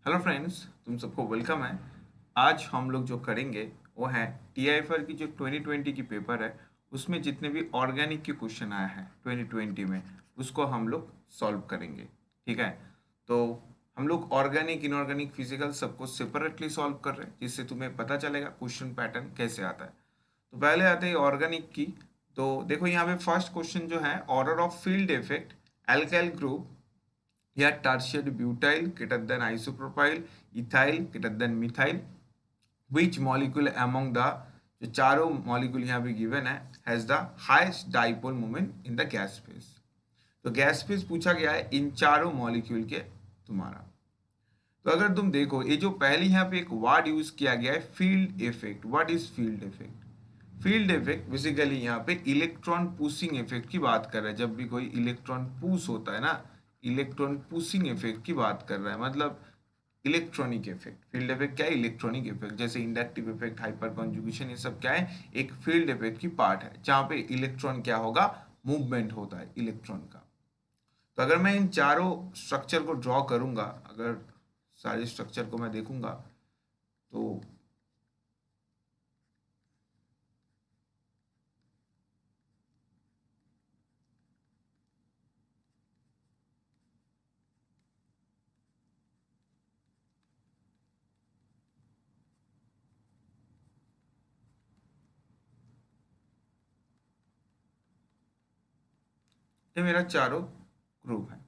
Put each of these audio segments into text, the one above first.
Hello friends, तुम सबको welcome है। आज हम लोग जो करेंगे वो है टीआईएफआर की जो 2020 की पेपर है, उसमें जितने भी ऑर्गेनिक के क्वेश्चन आया है 2020 में, उसको हम लोग सॉल्व करेंगे। ठीक है, तो हम लोग ऑर्गेनिक इनऑर्गेनिक फिजिकल सबको सेपरेटली सॉल्व कर रहे हैं, जिससे तुम्हें पता चलेगा क्वेश्चन पैटर्न कैसे आता है। तो पहले आते हैं ऑर्गेनिक की। तो देखो यहाँ पे फर्स्ट क्वेश्चन जो है, order of field effect alkyl group या tertiary butyl greater than isopropyl ethyl greater than methyl, which molecule among the जो चारों मॉलिक्यूल यहाँ पे गिवन है has the highest dipole moment in the gas phase. तो gas phase पूछा गया है इन चारों मॉलिक्यूल के तुम्हारा। तो अगर तुम देखो ये जो पहले यहाँ पे एक वर्ड यूज किया गया है field effect. What is field effect? Field effect basically यहाँ पे इलेक्ट्रॉन पुशिंग इफेक्ट की बात कर रहा है। जब भी कोई इलेक्ट्रॉन पुश होता है ना, इलेक्ट्रॉन पुशिंग इफेक्ट की बात कर रहा है, मतलब इलेक्ट्रॉनिक इफेक्ट। फील्ड इफेक्ट क्या है? Electronic effect. जैसे इंडक्टिव इफेक्ट, हाइपर कॉन्जुगेशन, ये सब क्या है? एक फील्ड इफेक्ट की पार्ट है, जहाँ पे इलेक्ट्रॉन क्या होगा? मूवमेंट होता है इलेक्ट्रॉन का। तो अगर मैं इन चारों स्ट्रक्चर को ड्रॉ करूंगा, अगर सारे स्ट्रक्चर को मैं देखूंगा तो ये मेरा चारों ग्रुप है।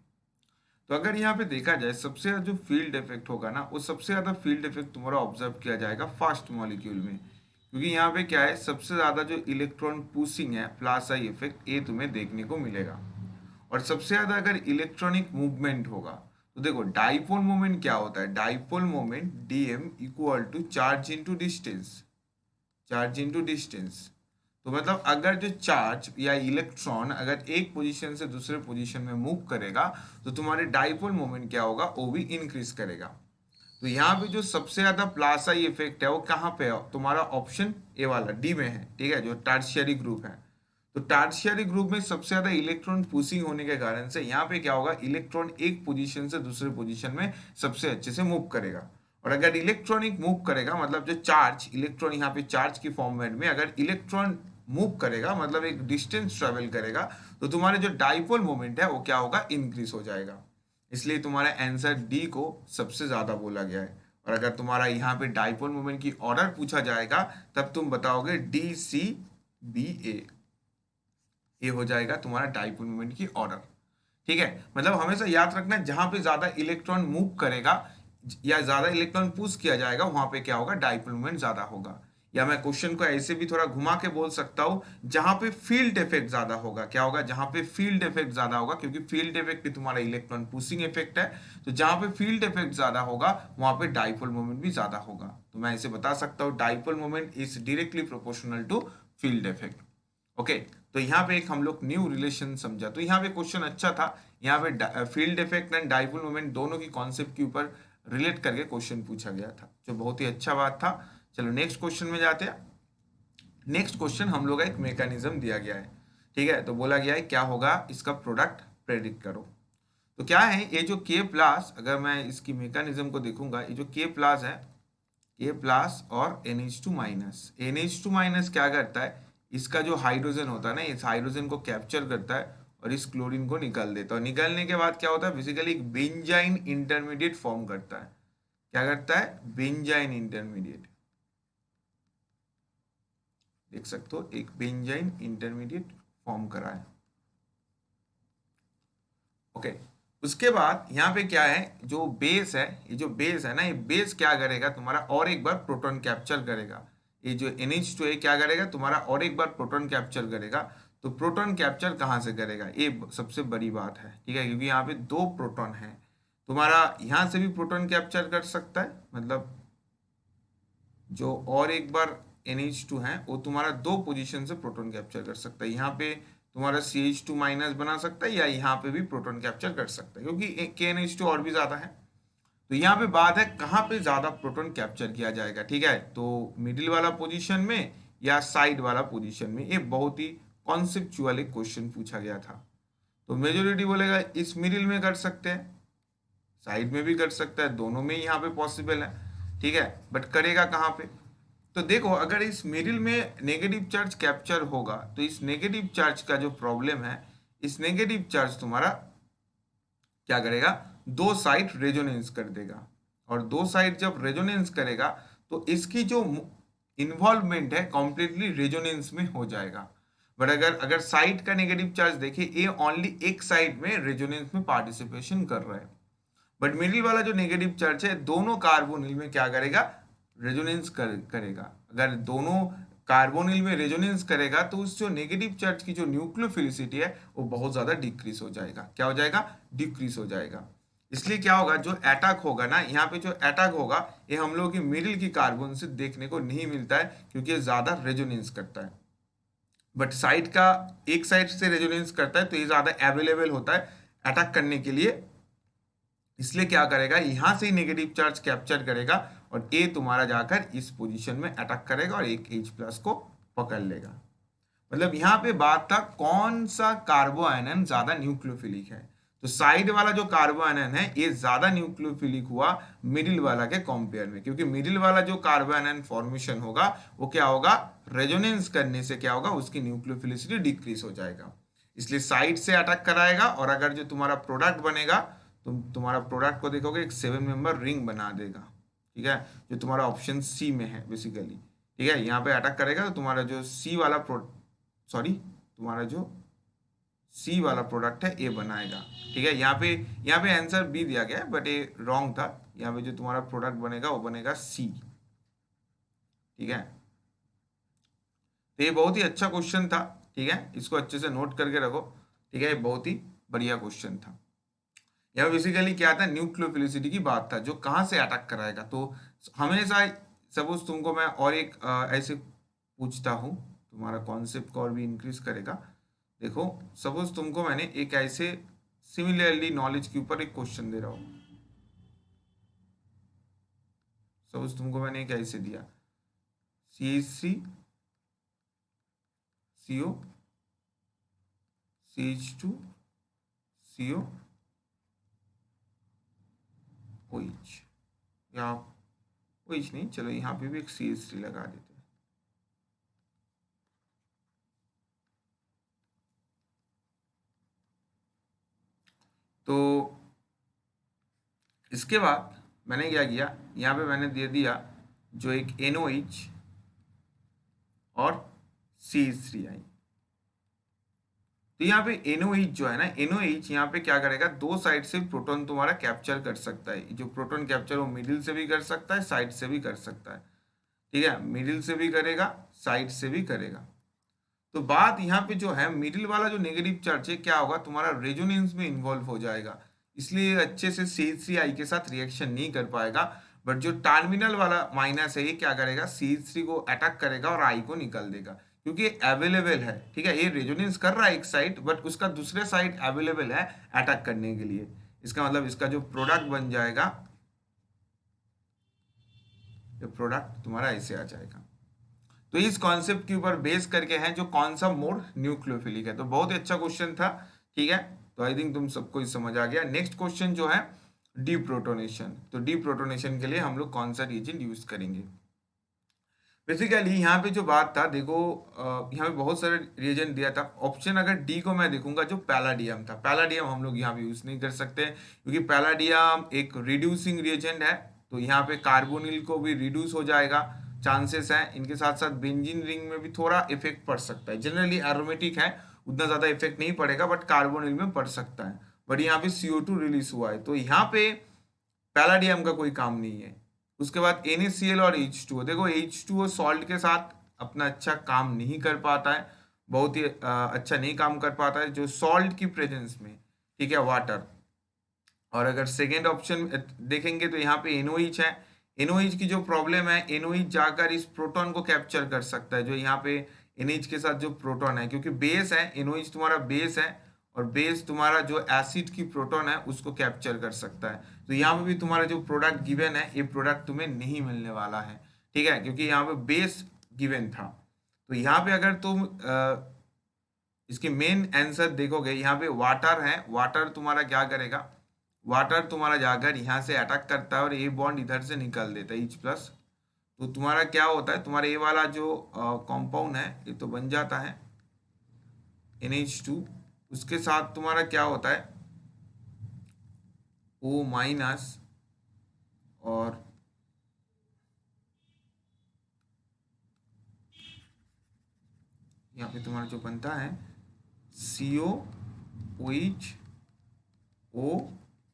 तो अगर यहाँ पे देखा जाए, सबसे ज्यादा जो फील्ड इफेक्ट होगा ना, वो सबसे ज्यादा फील्ड इफेक्ट तुम्हारा ऑब्जर्व किया जाएगा फास्ट मॉलिक्यूल में। क्योंकि यहाँ पे क्या है, सबसे ज्यादा जो इलेक्ट्रॉन पुशिंग है, प्लस आई इफेक्ट, ये तुम्हें देखने को मिलेगा। और सबसे ज्यादा अगर इलेक्ट्रॉनिक मूवमेंट होगा, तो देखो डाइपोल मोमेंट क्या होता है? Dipole moment DM equal to charge into distance. Charge into distance. तो मतलब अगर जो चार्ज या इलेक्ट्रॉन अगर एक पोजीशन से दूसरे पोजीशन में मूव करेगा, तो तुम्हारे डाइपोल मोमेंट क्या होगा? वो भी इंक्रीज करेगा। तो यहाँ पे जो सबसे ज्यादा प्लासा इफेक्ट है वो कहाँ पे है? तुम्हारा ऑप्शन ए वाला डी में है। ठीक है, जो टर्शियरी ग्रुप है। तो टर्शियरी ग्रुप में सबसे ज्यादा इलेक्ट्रॉन पुशिंग होने के कारण से यहाँ पे क्या होगा? इलेक्ट्रॉन एक पोजीशन से दूसरे पोजीशन में सबसे अच्छे से मूव करेगा। और अगर इलेक्ट्रॉनिक मूव करेगा, मतलब जो चार्ज इलेक्ट्रॉन यहाँ पे चार्ज की फॉर्मेट में अगर इलेक्ट्रॉन मूव करेगा, मतलब एक डिस्टेंस ट्रेवल करेगा, तो तुम्हारे जो डाइपोल मोमेंट है वो क्या होगा? इंक्रीज हो जाएगा। इसलिए तुम्हारा आंसर डी को सबसे ज्यादा बोला गया है। और अगर तुम्हारा यहाँ पे डाइपोल मोमेंट की ऑर्डर पूछा जाएगा, तब तुम बताओगे डी सी बी ए। ये हो जाएगा तुम्हारा डाइपोल मोमेंट की ऑर्डर। ठीक है, मतलब हमेशा याद रखना, जहां पे ज्यादा इलेक्ट्रॉन मूव करेगा या ज्यादा इलेक्ट्रॉन पुश किया जाएगा, वहां पे क्या होगा? डाइपोल मोमेंट ज्यादा होगा। या मैं क्वेश्चन को ऐसे भी थोड़ा घुमा के बोल सकता हूँ, जहां पे फील्ड इफेक्ट ज्यादा होगा। क्या होगा? जहां पे फील्ड इफेक्ट ज्यादा होगा, क्योंकि फील्ड इफेक्ट भी तुम्हारा इलेक्ट्रॉन पुशिंग इफेक्ट है। तो जहां पे फील्ड इफेक्ट ज्यादा होगा, वहां पे डाइपोल मोमेंट भी ज्यादा होगा। तो मैं ऐसे बता सकता हूँ dipole moment is directly proportional to field effect. Okay, तो यहाँ पे एक हम लोग न्यू रिलेशन समझा। तो यहाँ पे क्वेश्चन अच्छा था। यहाँ पे field effect and dipole moment दोनों की कॉन्सेप्ट के ऊपर रिलेट करके क्वेश्चन पूछा गया था, जो बहुत ही अच्छा बात था। चलो नेक्स्ट क्वेश्चन में जाते हैं। नेक्स्ट क्वेश्चन हम लोग का एक मैकेनिज्म दिया गया है। ठीक है, तो बोला गया है क्या होगा? इसका प्रोडक्ट प्रेडिक्ट करो। तो क्या है ये जो के प्लस, अगर मैं इसकी मैकेनिज्म को देखूंगा, ये जो के प्लस है, के प्लस और NH2 माइनस। NH2 माइनस क्या करता है? इसका जो हाइड्रोजन होता है ना, इस हाइड्रोजन को कैप्चर करता है और इस क्लोरीन को निकाल देता है। और निकालने के बाद क्या होता है? बेसिकली एक बेंजाइन इंटरमीडिएट फॉर्म करता है। क्या करता है? Benzene intermediate. देख सकते हो, एक बेंजाइन इंटरमीडिएट फॉर्म करा है। ओके, उसके बाद यहाँ पे क्या है? जो बेस है, ये जो बेस है ना, ये बेस क्या करेगा? तुम्हारा और एक बार प्रोटॉन कैप्चर करेगा। ये जो NH2 है क्या करेगा? तुम्हारा और एक बार प्रोटॉन कैप्चर करेगा। तो प्रोटॉन कैप्चर कहाँ से करेगा? ये सबसे बड़ी बात है। ठीक है, क्योंकि यहाँ पे दो प्रोटॉन है। तुम्हारा यहाँ से भी प्रोटॉन कैप्चर कर सकता है, मतलब जो और एक बार NH2 है वो तुम्हारा दो पोजीशन से प्रोटॉन कैप्चर कर सकता है। यहाँ पे तुम्हारा CH2 माइनस बना सकता है, या यहाँ पे भी प्रोटॉन कैप्चर कर सकता है, क्योंकि KNH2 और भी ज्यादा है। तो यहाँ पे बात है कहाँ पे ज्यादा प्रोटॉन कैप्चर किया जाएगा। ठीक है, तो मिडिल वाला पोजीशन में या साइड वाला पोजीशन में। ये बहुत ही कॉन्सेप्चुअल एक क्वेश्चन पूछा गया था। तो मेजोरिटी बोलेगा इस मिडिल में कर सकते हैं, साइड में भी कर सकता है, दोनों में यहाँ पे पॉसिबल है, ठीक है, बट करेगा कहाँ पे? तो देखो अगर इस मिडिल में नेगेटिव चार्ज कैप्चर होगा तो इस नेगेटिव चार्ज का जो प्रॉब्लम है, इस नेगेटिव चार्ज तुम्हारा क्या करेगा, दो साइड रेजोनेंस कर देगा, और दो साइड जब रेजोनेंस करेगा तो इसकी जो इन्वॉल्वमेंट है कॉम्प्लीटली रेजोनेंस में हो जाएगा। बट अगर अगर साइड का नेगेटिव चार्ज देखें, ये ओनली एक साइड में रेजोनेंस में पार्टिसिपेशन कर रहा है, बट मिडिल वाला जो नेगेटिव चार्ज है दोनों कार्बोनिल में क्या करेगा, रेजोनेंस करेगा। अगर दोनों कार्बोनिल में रेजोनेंस करेगा तो उस जो नेगेटिव चार्ज की जो न्यूक्लियोफिलिसिटी है वो बहुत ज्यादा डिक्रीज हो जाएगा। क्या हो जाएगा, डिक्रीज हो जाएगा। इसलिए क्या होगा, जो अटैक होगा ना, यहाँ पे जो अटैक होगा ये हम लोग की मिडिल की कार्बन से देखने को नहीं मिलता है क्योंकि ये ज्यादा रेजोनेंस करता है। बट साइड का एक साइड से रेजोनेंस करता है तो ये ज्यादा अवेलेबल होता है अटैक करने के लिए, इसलिए क्या करेगा, यहां से ही नेगेटिव चार्ज कैप्चर करेगा और ए तुम्हारा जाकर इस पोजीशन में अटैक करेगा और एक H प्लस को पकड़ लेगा। मतलब यहाँ पे बात था कौन सा कार्बोआयनन ज्यादा न्यूक्लियोफिलिक है, तो साइड वाला जो कार्बोआयनन है ये ज्यादा न्यूक्लियोफिलिक हुआ मिडिल वाला के कंपेयर में, क्योंकि मिडिल वाला जो कार्बोआयनन फॉर्मेशन होगा वो क्या होगा, रेजोनेंस करने से क्या होगा, उसकी न्यूक्लियोफिलिसिटी डिक्रीज हो जाएगा, इसलिए साइड से अटैक कराएगा। और अगर जो तुम्हारा प्रोडक्ट बनेगा, तुम्हारा प्रोडक्ट को देखोगे एक 7 मेंबर रिंग बना देगा, ठीक है, जो तुम्हारा ऑप्शन सी में है बेसिकली, ठीक है, यहाँ पे अटैक करेगा तो तुम्हारा जो सी वाला तुम्हारा जो सी वाला प्रोडक्ट है ए बनाएगा, ठीक है। यहाँ पे आंसर बी दिया गया है बट ये रॉन्ग था, यहाँ पे जो तुम्हारा प्रोडक्ट बनेगा वो बनेगा सी, ठीक है। तो ये बहुत ही अच्छा क्वेश्चन था, ठीक है, इसको अच्छे से नोट करके रखो, ठीक है, ये बहुत ही बढ़िया क्वेश्चन था। यह बेसिकली क्या था, न्यूक्लियोफिलिसिटी की बात था, जो कहाँ से अटैक कराएगा। तो हमेशा सपोज तुमको मैं और एक ऐसे पूछता हूँ, तुम्हारा कॉन्सेप्ट को और भी इंक्रीज करेगा। देखो सपोज तुमको मैंने एक ऐसे सिमिलरली नॉलेज के ऊपर एक क्वेश्चन दे रहा हूँ, सपोज तुमको मैंने एक ऐसे दिया CH3 CO CH2 CO OH, या OH नहीं, चलो यहाँ पे भी एक CH3 लगा देते हैं। तो इसके बाद मैंने क्या किया, यहाँ पे मैंने दे दिया जो एक NOH और CH3 आई। तो यहाँ पे NOH जो है ना, NOH यहाँ पे क्या करेगा, दो साइड से प्रोटॉन तुम्हारा कैप्चर कर सकता है। जो प्रोटॉन कैप्चर वो मिडिल से भी कर सकता है, साइड से भी कर सकता है, ठीक है, मिडिल से भी करेगा, साइड से भी करेगा। तो बात यहाँ पे जो है, मिडिल वाला जो नेगेटिव चार्ज है क्या होगा, तुम्हारा रेजोनेंस में इन्वॉल्व हो जाएगा, इसलिए अच्छे से CH3 के साथ रिएक्शन नहीं कर पाएगा। बट जो टर्मिनल वाला माइनस है ये क्या करेगा, CH3 को अटैक करेगा और I को निकल देगा, क्योंकि अवेलेबल है, ठीक है, ये रेजोनेंस कर रहा है एक साइड बट उसका दूसरे साइड अवेलेबल है अटैक करने के लिए। इसका मतलब इसका जो प्रोडक्ट बन जाएगा, ये प्रोडक्ट तुम्हारा ऐसे आ जाएगा। तो इस कॉन्सेप्ट के ऊपर बेस करके है जो कौन सा मोड न्यूक्लियोफिलिक है। तो बहुत ही अच्छा क्वेश्चन था, ठीक है, तो आई थिंक तुम सबको समझ आ गया। नेक्स्ट क्वेश्चन जो है डीप्रोटोनेशन, तो डीप्रोटोनेशन के लिए हम लोग कौन सा रिएजेंट यूज करेंगे। बेसिकली यहाँ पे जो बात था, देखो यहाँ पे बहुत सारे रिएजेंट दिया था। ऑप्शन अगर डी को मैं देखूंगा, जो पैलाडियम था, पैलाडियम हम लोग यहाँ पे यूज नहीं कर सकते क्योंकि पैलाडियम एक रिड्यूसिंग रिएजेंट है, तो यहाँ पे कार्बोनिल को भी रिड्यूस हो जाएगा चांसेस है। इनके साथ साथ बेंजीन रिंग में भी थोड़ा इफेक्ट पड़ सकता है, जनरली एरोमेटिक है उतना ज्यादा इफेक्ट नहीं पड़ेगा बट कार्बोनिल में पड़ सकता है। बट यहाँ पे CO2 रिलीज हुआ है तो यहाँ पे पैलाडियम का कोई काम नहीं है। उसके बाद NaCl और H2O, देखो H2O सॉल्ट के साथ अपना अच्छा काम नहीं कर पाता है, बहुत ही अच्छा नहीं काम कर पाता है जो सॉल्ट की प्रेजेंस में, ठीक है, वाटर। और अगर सेकेंड ऑप्शन देखेंगे तो यहाँ पे NOH है। NOH की जो प्रॉब्लम है, NOH जाकर इस प्रोटॉन को कैप्चर कर सकता है, जो यहाँ पे NH के साथ जो प्रोटॉन है, क्योंकि बेस है, NOH तुम्हारा बेस है और बेस तुम्हारा जो एसिड की प्रोटॉन है उसको कैप्चर कर सकता है। तो यहाँ पे भी तुम्हारा जो प्रोडक्ट गिवन है ये प्रोडक्ट तुम्हें नहीं मिलने वाला है, ठीक है, क्योंकि यहाँ पे बेस गिवन था। तो यहाँ पे अगर तुम इसकी मेन आंसर देखोगे, यहाँ पे वाटर है, वाटर तुम्हारा क्या करेगा, वाटर तुम्हारा जाकर यहाँ से अटैक करता है और ए बॉन्ड इधर से निकल देता है H+। तो तुम्हारा क्या होता है, तुम्हारा ये वाला जो कंपाउंड है ये तो बन जाता है NH2। उसके साथ तुम्हारा क्या होता है O- और यहाँ पे तुम्हारा जो बनता है COOH O,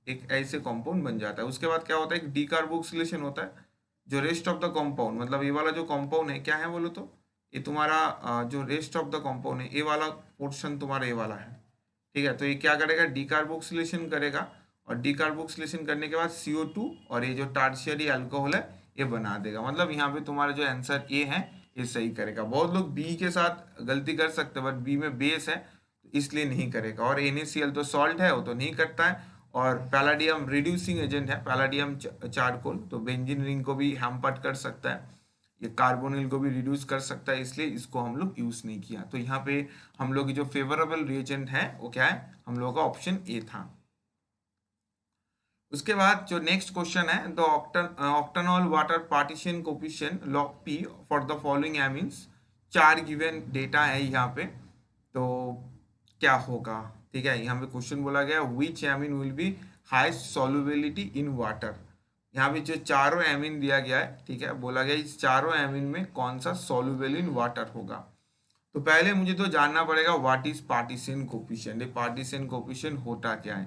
एक ऐसे कंपाउंड बन जाता है। उसके बाद क्या होता है, एक डीकार्बोक्सिलेशन होता है। जो रेस्ट ऑफ द कंपाउंड, मतलब ये वाला जो कंपाउंड है क्या है बोलो तो, ये तुम्हारा जो रेस्ट ऑफ द कंपाउंड है, ये वाला पोर्शन तुम्हारा ये वाला है, ठीक है। तो ये क्या करेगा, डीकार्बोक्सिलेशन करेगा, और डीकार्बोक्सिलेशन करने के बाद CO2 और ये जो टार्शियरी अल्कोहल है ये बना देगा। मतलब यहाँ पे तुम्हारा जो आंसर ए है ये सही करेगा। बहुत लोग बी के साथ गलती कर सकते हैं, बट बी में बेस है तो इसलिए नहीं करेगा। और NaCl तो सॉल्ट है, वो तो नहीं करता है। और पैलाडियम रिड्यूसिंग एजेंट है, पैलाडियम चारकोल, तो बेंजीन रिंग को भी हैम्पर्ट कर सकता है, ये कार्बोनिल को भी रिड्यूस कर सकता है, इसलिए इसको हम लोग यूज नहीं किया। तो यहाँ पे हम लोग की जो फेवरेबल रिएजेंट है वो क्या है, हम लोगों का ऑप्शन ए था। उसके बाद जो नेक्स्ट क्वेश्चन है, the octanol water partition coefficient log P for the following amines. 4 given data है यहाँ पे, तो क्या होगा, ठीक है। यहाँ पे क्वेश्चन बोला गया which amine will be highest solubility in water. यहाँ पे जो चारों एमीन दिया गया है, ठीक है, बोला गया इस चारों एमीन में कौन सा सॉल्युबल इन वाटर होगा। तो पहले मुझे तो जानना पड़ेगा व्हाट इज पार्टीशन कोफिशिएंट, ये पार्टीशन कोफिशिएंट होता क्या है,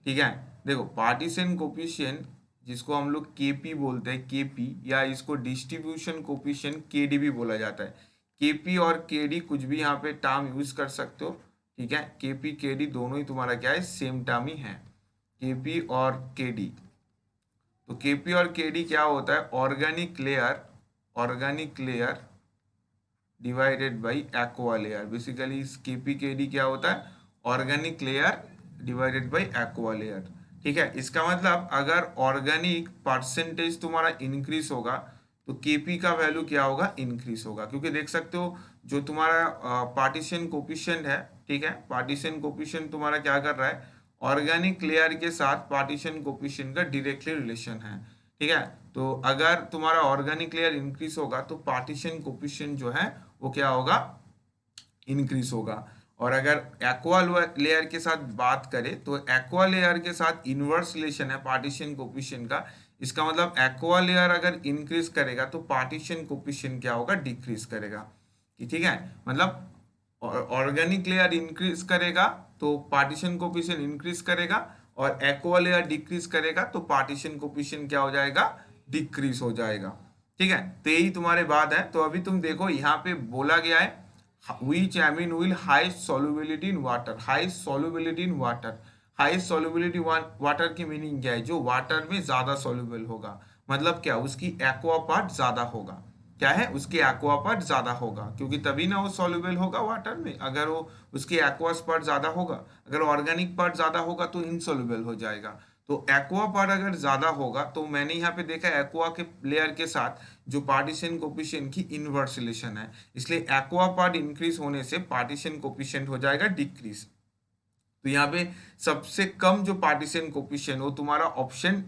ठीक है। देखो पार्टीशन कोफिशिएंट जिसको हम लोग केपी बोलते हैं, केपी, या इसको डिस्ट्रीब्यूशन कोफिशिएंट केडी भी बोला जाता है। केपी और केडी कुछ भी यहाँ पे टर्म यूज कर सकते हो, ठीक है। केपी केडी दोनों ही तुम्हारा क्या है, सेम टर्म ही है, केपी और केडी। तो केपी और केडी क्या होता है, organic layer divided by aqua layer. Basically इस केपीकेडी क्या होता है, organic layer divided by aqua layer, ठीक है। इसका मतलब अगर ऑर्गेनिक परसेंटेज तुम्हारा इंक्रीज होगा तो केपी का वैल्यू क्या होगा, इंक्रीज होगा। क्योंकि देख सकते हो जो तुम्हारा पार्टीशन कोफिशिएंट है, ठीक है, पार्टीशन कोफिशिएंट तुम्हारा क्या कर रहा है, ऑर्गेनिक लेयर के साथ पार्टीशन कोफिशिएंट का डायरेक्टली रिलेशन है, ठीक है। तो अगर तुम्हारा ऑर्गेनिक लेयर इंक्रीज होगा तो पार्टीशन कोफिशिएंट जो है वो क्या होगा, इंक्रीज होगा। और अगर एक्वा लेयर के साथ बात करें तो एक्वा लेयर के साथ इनवर्स रिलेशन है पार्टीशन कोफिशिएंट का। इसका मतलब एक्वा लेयर अगर इंक्रीज करेगा तो पार्टीशन कोफिशिएंट क्या होगा, डिक्रीज करेगा, ठीक है। मतलब ऑर्गेनिक लेयर इंक्रीज करेगा तो पार्टीशन कोफिशिएंट इंक्रीज करेगा, और एक्वा लेयर डिक्रीज करेगा तो पार्टीशन कोफिशिएंट क्या हो जाएगा, डिक्रीज हो जाएगा, ठीक है। तो यही तुम्हारे बात है। तो अभी तुम देखो यहाँ पे बोला गया है which amine will highest solubility in water, highest solubility in water। Highest solubility water की मीनिंग क्या है, जो वाटर में ज्यादा सॉल्युबल होगा। मतलब क्या, उसकी एक्वा पार्ट ज्यादा होगा। क्या है, उसकी एक्वा पार्ट ज्यादा होगा, क्योंकि तभी ना वो सॉल्युबल होगा वाटर में। अगर वो उसकी एक्वास पार्ट ज्यादा होगा, अगर ऑर्गेनिक पार्ट ज्यादा होगा तो इनसॉल्युबल हो जाएगा। तो एक्वा पार्ट अगर ज्यादा होगा, तो मैंने यहाँ पे देखा एक्वा के लेयर के साथ जो पार्टीशन कोफिशिएंट की इनवर्स रिलेशन है, इसलिए एक्वा पार्ट इंक्रीज होने से पार्टीशन कोफिशिएंट हो जाएगा डिक्रीज। तो यहाँ पे सबसे कम जो पार्टीशन कोफिशिएंट वो तुम्हारा ऑप्शन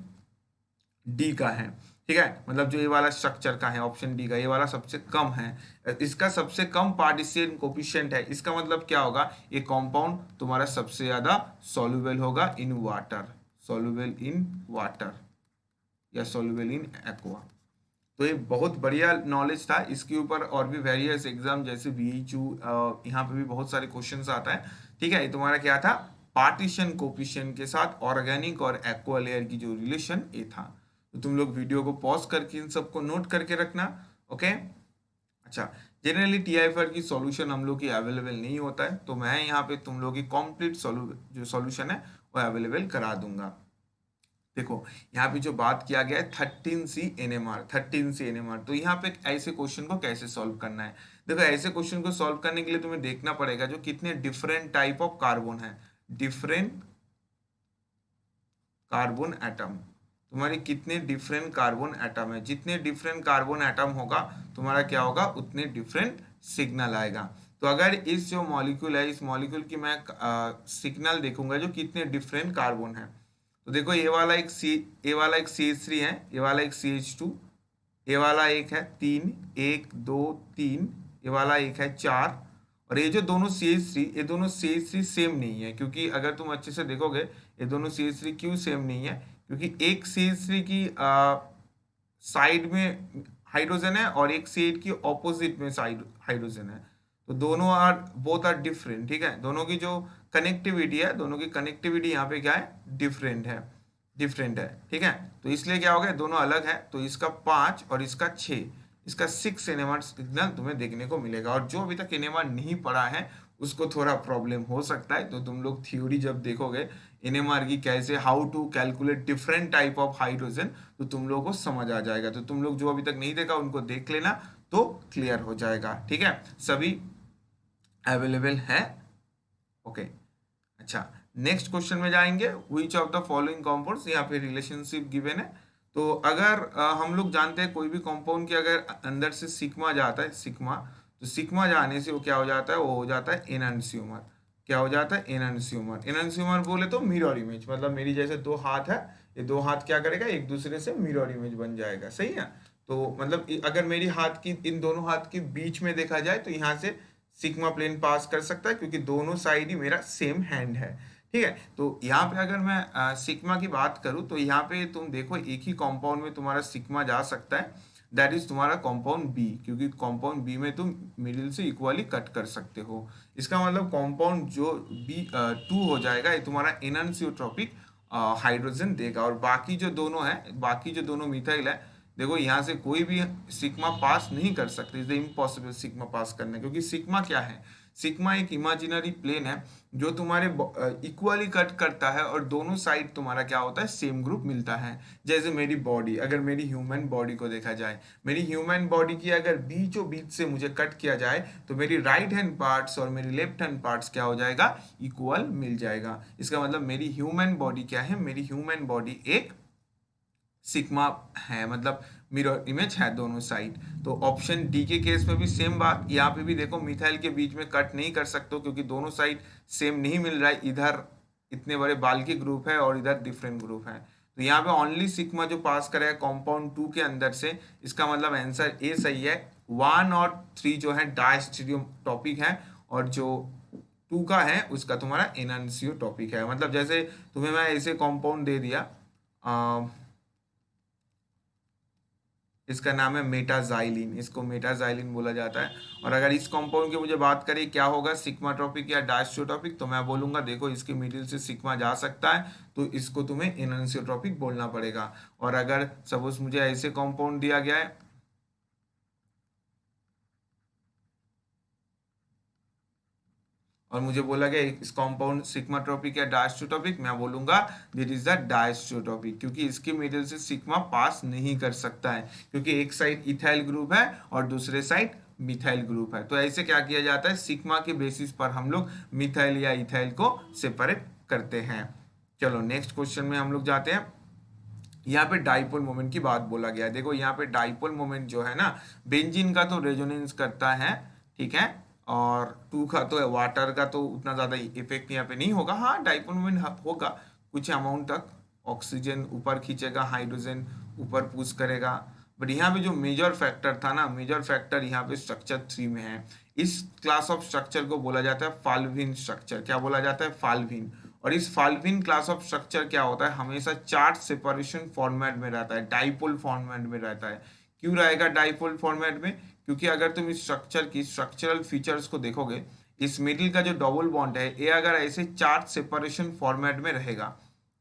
डी का है, ठीक है। मतलब जो ये वाला स्ट्रक्चर का है ऑप्शन डी का, ये वाला सबसे कम है, इसका सबसे कम पार्टीशन कोफिशिएंट है। इसका मतलब क्या होगा, ये कंपाउंड तुम्हारा सबसे ज्यादा सॉल्युबल होगा in water, soluble in water या सॉल्युबल इन एक्वा। तो ये बहुत बढ़िया नॉलेज था। इसके ऊपर और भी वेरियस एग्जाम जैसे BHU, यहाँ पे भी बहुत सारे क्वेश्चंस आता है, ठीक है। ये तुम्हारा क्या था, पार्टीशन कोफिशिएंट के साथ ऑर्गेनिक और एक्वा लेयर की जो रिलेशन ये था। तो तुम लोग वीडियो को पॉज करके इन सबको नोट करके रखना, ओके। अच्छा, जनरली TIFR की सॉल्यूशन हम लोग की अवेलेबल नहीं होता है, तो मैं यहाँ पे तुम लोग की कंप्लीट जो सॉल्यूशन है वो अवेलेबल करा दूंगा। देखो यहाँ पे जो बात किया गया है 13C NMR, 13C NMR, तो यहाँ पे ऐसे क्वेश्चन को कैसे सॉल्व करना है। देखो ऐसे क्वेश्चन को सॉल्व करने के लिए तुम्हें देखना पड़ेगा जो कितने डिफरेंट टाइप ऑफ कार्बन है, डिफरेंट कार्बन एटम, तुम्हारे कितने डिफरेंट कार्बन एटम है। जितने डिफरेंट कार्बन एटम होगा तुम्हारा क्या होगा, उतने डिफरेंट सिग्नल आएगा। तो अगर इस जो मॉलिक्यूल है, इस मॉलिक्यूल की मैं सिग्नल देखूंगा जो कितने डिफरेंट कार्बन है, तो देखो ए वाला एक CH3 है, ये वाला एक CH2, ये वाला एक है 3, 1 2 3, ये वाला एक है 4, और ये जो दोनों CH3, ये दोनों CH3 सेम नहीं है, क्योंकि अगर तुम अच्छे से देखोगे ये दोनों CH3 क्यों सेम नहीं है, क्योंकि एक CH3 की साइड में हाइड्रोजन है और एक CH की ऑपोजिट में साइड हाइड्रोजन है, तो दोनों आर बोथ आर डिफरेंट, ठीक है। दोनों की जो कनेक्टिविटी है, दोनों की कनेक्टिविटी यहाँ पे क्या है, डिफरेंट है, ठीक है। तो इसलिए क्या हो गया, दोनों अलग है, तो इसका 5 और इसका 6, इसका 6 एनएमआर सिग्नल तुम्हें देखने को मिलेगा। और जो अभी तक एनएमआर नहीं पढ़ा है उसको थोड़ा प्रॉब्लम हो सकता है, तो तुम लोग थ्योरी जब देखोगे एनएमआर की, कैसे how to calculate different type of hydrogen, तो तुम लोगों को समझ आ जाएगा। तो तुम लोग जो अभी तक नहीं देखा उनको देख लेना, तो क्लियर हो जाएगा, ठीक है। सभी अवेलेबल है, ओके। अच्छा, नेक्स्ट क्वेश्चन में जाएंगे। Which of the following compounds, यहाँ पे रिलेशनशिप गिवन है। तो अगर हम लोग जानते हैं कोई भी कंपाउंड की अगर अंदर से सिग्मा जाता है, सिग्मा, तो सिग्मा जाने से वो क्या हो जाता है, वो हो जाता है एनहांस्यूमर। क्या हो जाता है, एनहांस्यूमर। एनहांस्यूमर बोले तो मिरर इमेज, मतलब मेरी जैसे दो हाथ है, ये दो हाथ क्या करेगा, एक दूसरे से मिरर इमेज बन जाएगा, सही है। तो मतलब अगर मेरी हाथ की, इन दोनों हाथ के बीच में देखा जाए, तो यहाँ से सिग्मा प्लेन पास कर सकता है, क्योंकि दोनों साइड ही मेरा सेम हैंड है, ठीक है। तो यहाँ पे अगर मैं सिग्मा की बात करूँ, तो यहाँ पे तुम देखो एक ही कंपाउंड में तुम्हारा सिग्मा जा सकता है, दैट इज तुम्हारा कंपाउंड बी, क्योंकि कंपाउंड बी में तुम मिडिल से इक्वली कट कर सकते हो। इसका मतलब कंपाउंड जो B2 हो जाएगा, ये तुम्हारा एनहांसियोट्रोपिक हाइड्रोजन देगा। और बाकी जो दोनों है, बाकी जो दोनों मिथाइल है, देखो यहाँ से कोई भी सिग्मा पास नहीं कर सकते, इज इम्पॉसिबल सिग्मा पास करना, क्योंकि सिग्मा क्या है, सिग्मा एक इमेजिनरी प्लेन है जो तुम्हारे इक्वली कट करता है, और दोनों साइड तुम्हारा क्या होता है, सेम ग्रुप मिलता है। जैसे मेरी बॉडी, अगर मेरी ह्यूमन बॉडी को देखा जाए, मेरी ह्यूमन बॉडी की अगर बीचों बीच से मुझे कट किया जाए, तो मेरी राइट हैंड पार्ट्स और मेरी लेफ्ट हैंड पार्ट्स क्या हो जाएगा, इक्वल मिल जाएगा। इसका मतलब मेरी ह्यूमन बॉडी क्या है, मेरी ह्यूमन बॉडी एक सिग्मा है, मतलब मिरर इमेज है दोनों साइड। तो ऑप्शन डी के केस में भी सेम बात, यहाँ पे भी देखो मिथाइल के बीच में कट नहीं कर सकते हो, क्योंकि दोनों साइड सेम नहीं मिल रहा है, इधर इतने बड़े बाल के ग्रुप है और इधर डिफरेंट ग्रुप है। तो यहाँ पे ओनली सिग्मा जो पास करेगा कंपाउंड 2 के अंदर से, इसका मतलब आंसर ए सही है। 1 और 3 जो है डायस्टीरियो टॉपिक है, और जो 2 का है उसका तुम्हारा एनहांसियो टॉपिक है। मतलब जैसे तुम्हें मैं ऐसे कंपाउंड दे दिया, इसका नाम है मेटाजाइलिन, इसको मेटाजाइलिन बोला जाता है। और अगर इस कंपाउंड की मुझे बात करें क्या होगा, सिग्मा टॉपिक या डायस्ट्रोटॉपिक, तो मैं बोलूंगा देखो इसके मिडिल से सिग्मा जा सकता है, तो इसको तुम्हें एनहांसियोट्रोपिक बोलना पड़ेगा। और अगर सपोज मुझे ऐसे कंपाउंड दिया गया है, और मुझे बोला गया इस कंपाउंड सिग्मा टॉपिक या डायस्ट्रोटॉपिक, मैं बोलूंगा दिट इज द डायस्ट्रोटॉपिक, क्योंकि इसके मिडिल से सिग्मा पास नहीं कर सकता है, क्योंकि एक साइड इथाइल ग्रुप है और दूसरे साइड मिथाइल ग्रुप है। तो ऐसे क्या किया जाता है, सिग्मा के बेसिस पर हम लोग मिथाइल या इथाइल को सेपरेट करते हैं। चलो नेक्स्ट क्वेश्चन में हम लोग जाते हैं। यहाँ पे डाइपोल मोमेंट की बात बोला गया है। देखो यहाँ पे डाइपोल मोमेंट जो है ना, बेंजीन का तो रेजोनेंस करता है, ठीक है, और 2 का तो वाटर का तो उतना ज्यादा इफेक्ट यहाँ पे नहीं होगा। हाँ, डाइपोल मोमेंट होगा कुछ अमाउंट तक, ऑक्सीजन ऊपर खींचेगा, हाइड्रोजन ऊपर पुश करेगा। बट यहाँ पे जो मेजर फैक्टर था ना, मेजर फैक्टर यहाँ पे स्ट्रक्चर 3 में है। इस क्लास ऑफ स्ट्रक्चर को बोला जाता है फाल्विन स्ट्रक्चर। क्या बोला जाता है, फाल्विन। और इस फाल्विन क्लास ऑफ स्ट्रक्चर क्या होता है, हमेशा चार्ज सेपरेशन फॉर्मेट में रहता है, डाइपोल फॉर्मेट में रहता है। क्यों रहेगा डाइपोल फॉर्मेट में, क्योंकि अगर तुम इस स्ट्रक्चर की स्ट्रक्चरल फीचर्स को देखोगे, इस मिडिल का जो डबल बॉन्ड है, ये अगर ऐसे चार्ज सेपरेशन फॉर्मेट में रहेगा,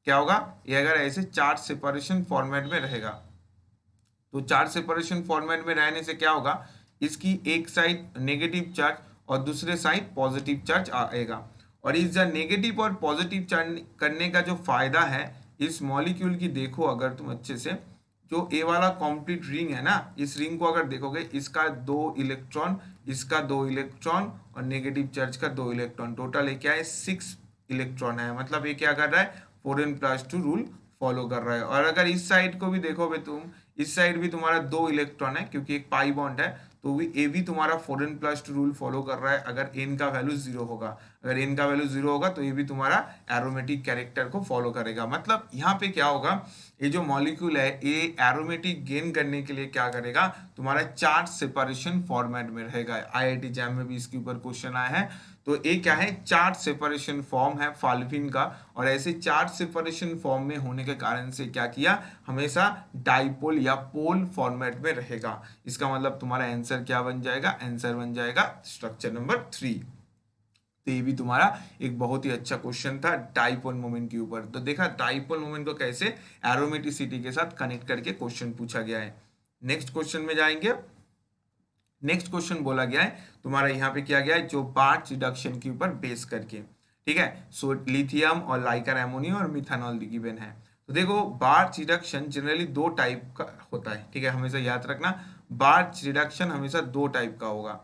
क्या होगा, ये अगर ऐसे चार्ज सेपरेशन फॉर्मेट में रहेगा, तो चार्ज सेपरेशन फॉर्मेट में रहने से क्या होगा, इसकी एक साइड नेगेटिव चार्ज और दूसरे साइड पॉजिटिव चार्ज आएगा। और इस नेगेटिव और पॉजिटिव चार्ज करने का जो फायदा है इस मॉलिक्यूल की, देखो अगर तुम अच्छे से, जो ए वाला कंप्लीट रिंग है ना, इस रिंग को अगर देखोगे, इसका 2 इलेक्ट्रॉन, इसका 2 इलेक्ट्रॉन और नेगेटिव चार्ज का 2 इलेक्ट्रॉन, टोटल ये क्या है, 6 इलेक्ट्रॉन है। मतलब ये क्या कर रहा है, 4n+2 रूल फॉलो कर रहा है। और अगर इस साइड को भी देखोगे तुम, इस साइड भी तुम्हारा 2 इलेक्ट्रॉन है, क्योंकि एक पाई बॉन्ड है, तो भी ए भी तुम्हारा 4n+2 रूल फॉलो कर रहा है अगर n का वैल्यू 0 होगा। अगर n का वैल्यू 0 होगा तो ये भी तुम्हारा एरोमेटिक कैरेक्टर को फॉलो करेगा। मतलब यहाँ पे क्या होगा, ये जो मॉलिक्यूल है ये एरोमेटिक गेन करने के लिए क्या करेगा, तुम्हारा चार्ज सेपरेशन फॉर्मेट में रहेगा। IIT जैम में भी इसके ऊपर क्वेश्चन आया है। तो ये क्या है, चार्ज सेपरेशन फॉर्म है फाल्विन का, और ऐसे चार्ज सेपरेशन फॉर्म में होने के कारण से क्या किया, हमेशा डाइपोल या पोल फॉर्मेट में रहेगा। इसका मतलब तुम्हारा आंसर क्या बन जाएगा, आंसर बन जाएगा स्ट्रक्चर नंबर 3। तो ये भी तुम्हारा एक बहुत ही अच्छा क्वेश्चन था डाइपोल मोमेंट के ऊपर। तो देखा डाइपोल मोमेंट को कैसे एरोमेटिसिटी के साथ कनेक्ट करके क्वेश्चन पूछा गया है। नेक्स्ट क्वेश्चन में जाएंगे। नेक्स्ट क्वेश्चन बोला गया है तुम्हारा यहाँ पे किया गया है जो बार्च रिडक्शन के ऊपर बेस करके, ठीक है। सो लिथियम और लाइकर एमोनिया और मिथानॉल गिवन है। तो देखो बार्च रिडक्शन जनरली 2 टाइप का होता है, ठीक है, हमेशा याद रखना बार्च रिडक्शन हमेशा 2 टाइप का होगा।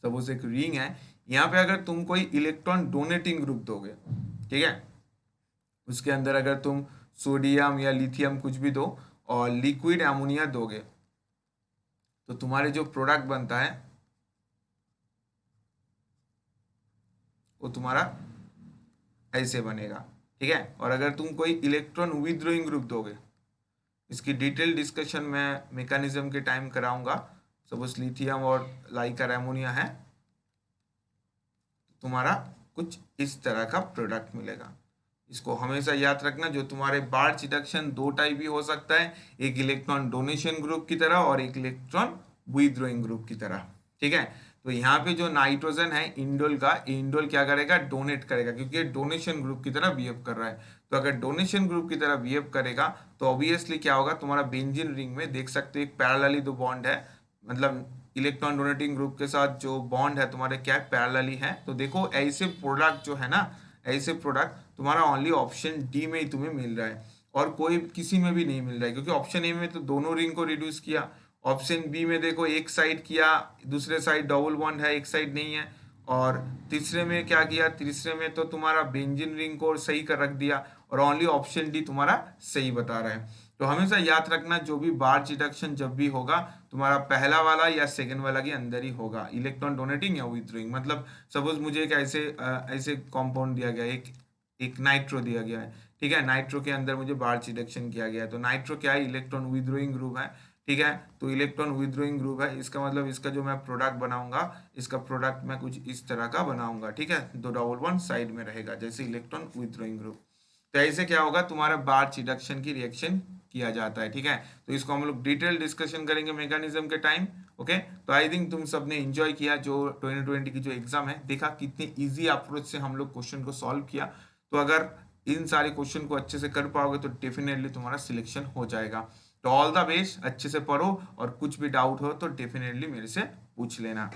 सपोज एक रिंग है, यहाँ पे अगर तुम कोई इलेक्ट्रॉन डोनेटिंग ग्रुप दोगे, ठीक है, उसके अंदर अगर तुम सोडियम या लिथियम कुछ भी दो और लिक्विड एमोनिया दोगे तो तुम्हारे जो प्रोडक्ट बनता है वो तुम्हारा ऐसे बनेगा, ठीक है। और अगर तुम कोई इलेक्ट्रॉन विथड्रॉइंग ग्रुप दोगे, इसकी डिटेल डिस्कशन मैं मैकेनिज्म के टाइम कराऊंगा। सपोज लिथियम और लाइकर एमोनिया है, तुम्हारा कुछ इस तरह का प्रोडक्ट मिलेगा। इसको हमेशा याद रखना, जो तुम्हारे बार्च रिडक्शन 2 टाइप भी हो सकता है, एक इलेक्ट्रॉन डोनेशन ग्रुप की तरह और एक इलेक्ट्रॉन विथड्रॉइंग ग्रुप की तरह, ठीक है। तो यहाँ पे जो नाइट्रोजन है इंडोल का, इंडोल क्या करेगा, डोनेट करेगा, क्योंकि ये डोनेशन ग्रुप की तरह बिहेव कर रहा है। तो अगर डोनेशन ग्रुप की तरह बिहेव करेगा तो ऑब्वियसली क्या होगा, तुम्हारा बेंजीन रिंग में देख सकते हो एक पैरेलली 2 बॉन्ड है, मतलब इलेक्ट्रॉन डोनेटिंग ग्रुप के साथ जो बॉन्ड है तुम्हारे क्या है, पैरेलली है। तो देखो ऐसे प्रोडक्ट जो है ना, ऐसे प्रोडक्ट तुम्हारा ओनली ऑप्शन डी में ही तुम्हें मिल रहा है और कोई किसी में भी नहीं मिल रहा है, क्योंकि ऑप्शन ए में तो दोनों रिंग को रिड्यूस किया, ऑप्शन बी में देखो एक साइड किया, दूसरे साइड डबल बॉन्ड है, एक साइड नहीं है, और तीसरे में क्या किया, तीसरे में तो तुम्हारा बेंजीन रिंग को सही कर रख दिया और ओनली ऑप्शन डी तुम्हारा सही बता रहा है। तो हमेशा याद रखना जो भी बार्च रिडक्शन जब भी होगा तुम्हारा पहला वाला या सेकंड वाला के अंदर ही होगा, इलेक्ट्रॉन डोनेटिंग या विथड्रॉइंग। मतलब सपोज मुझे एक ऐसे कॉम्पाउंड दिया गया, एक नाइट्रो दिया गया है, ठीक है, नाइट्रो के अंदर मुझे बार्च रिडक्शन किया गया है। तो नाइट्रो क्या है, इलेक्ट्रॉन विथड्रॉइंग ग्रुप है, ठीक है। तो इलेक्ट्रॉन विथड्रॉइंग ग्रुप है, इसका मतलब इसका जो मैं प्रोडक्ट बनाऊंगा, इसका प्रोडक्ट मैं कुछ इस तरह का बनाऊंगा, ठीक है, 2 डबल बॉन्ड साइड में रहेगा जैसे इलेक्ट्रॉन विथड्रॉइंग ग्रुप। तो ऐसे क्या होगा, तुम्हारा बार्च रिडक्शन की रिएक्शन किया जाता है, ठीक है। तो इसको हम लोग डिटेल डिस्कशन करेंगे मैकेनिज्म के टाइम, ओके। तो आई थिंक तुम सबने एंजॉय किया जो 2020 की जो एग्जाम है, देखा कितनी इजी अप्रोच से हम लोग क्वेश्चन को सॉल्व किया। तो अगर इन सारे क्वेश्चन को अच्छे से कर पाओगे तो डेफिनेटली तुम्हारा सिलेक्शन हो जाएगा। तो ऑल द बेस्ट, अच्छे से पढ़ो और कुछ भी डाउट हो तो डेफिनेटली मेरे से पूछ लेना।